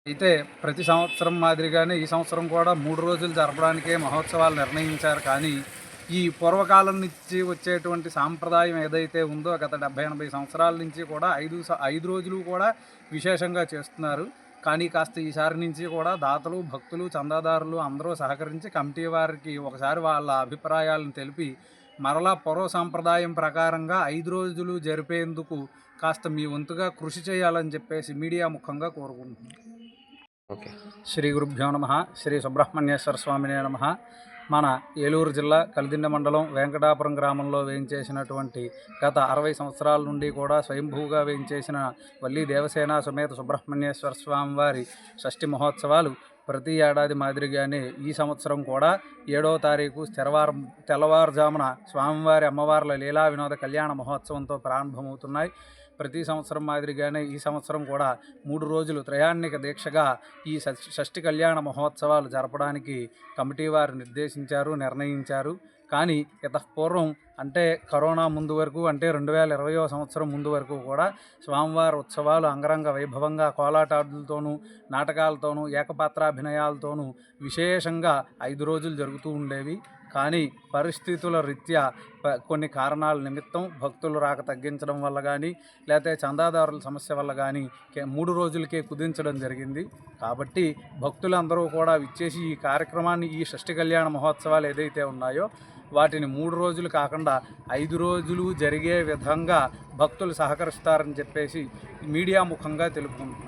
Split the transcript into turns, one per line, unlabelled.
అయితే ప్రతి సంవత్సరం మాదిరిగానే ఈ సంవత్సరం కూడా 3 రోజులు జరపడానికే మహోత్సవాలు నిర్ణయించారు. కానీ ఈ పూర్వకాలం నుంచి వచ్చేటువంటి సాంప్రదాయం ఏదైతే ఉందో గత 70-80 సంవత్సరాల నుంచి కూడా 5 రోజులు కూడా విశేషంగా చేస్తున్నారు. కానీ కాస్త ఈసారి నుంచి కూడా దాతలు, భక్తులు, చందాదారులు అందరూ సహకరించి కమిటీ వారికి ఒకసారి వాళ్ళ అభిప్రాయాలను తెలిపి మరలా పూర్వ సాంప్రదాయం ప్రకారంగా 5 రోజులు జరిపేందుకు కాస్త మీ వంతుగా కృషి చేయాలని చెప్పేసి మీడియా ముఖంగా కోరుకుంటున్నాను.
ఓకే.
శ్రీ గురుభ్యో నమః. శ్రీ సుబ్రహ్మణ్యేశ్వర స్వామినే నమః. మన ఏలూరు జిల్లా కలిదిండ మండలం వెంకటాపురం గ్రామంలో వేయించేసినటువంటి గత 60 సంవత్సరాల నుండి కూడా స్వయంభూగా వేయించేసిన వల్లీ దేవసేన సమేత సుబ్రహ్మణ్యేశ్వర స్వామి వారి షష్ఠి మహోత్సవాలు ప్రతి ఏడాది మాదిరిగానే ఈ సంవత్సరం కూడా 7వ తారీఖు తెల్లవారుజామున స్వామివారి అమ్మవార్ల లీలా వినోద కళ్యాణ మహోత్సవంతో ప్రారంభమవుతున్నాయి. ప్రతి సంవత్సరం మాదిరిగానే ఈ సంవత్సరం కూడా 3 రోజులు త్రయాణిక దీక్షగా ఈ షష్ఠి కళ్యాణ మహోత్సవాలు జరపడానికి కమిటీ వారు నిర్ణయించారు. కానీ పూర్వం అంటే కరోనా ముందు వరకు అంటే 2020వ సంవత్సరం ముందు వరకు కూడా స్వామివారి ఉత్సవాలు అంగరంగ వైభవంగా కోలాటాలతోనూ, నాటకాలతోనూ, ఏకపాత్రాభినయాలతోనూ విశేషంగా 5 రోజులు జరుగుతూ ఉండేవి. కానీ పరిస్థితుల రీత్యా కొన్ని కారణాల నిమిత్తం భక్తులు రాక తగ్గించడం వల్ల కానీ లేకపోతే చందాదారుల సమస్య వల్ల కానీ 3 రోజులకే కుదించడం జరిగింది. కాబట్టి భక్తులందరూ కూడా విచ్చేసి ఈ కార్యక్రమాన్ని ఈ షష్ఠి కళ్యాణ మహోత్సవాలు ఏదైతే ఉన్నాయో వాటిని 3 రోజులు కాకుండా 5 రోజులు జరిగే విధంగా భక్తులు సహకరిస్తారని చెప్పేసి మీడియా ముఖంగా తెలుపుకుంటున్నారు.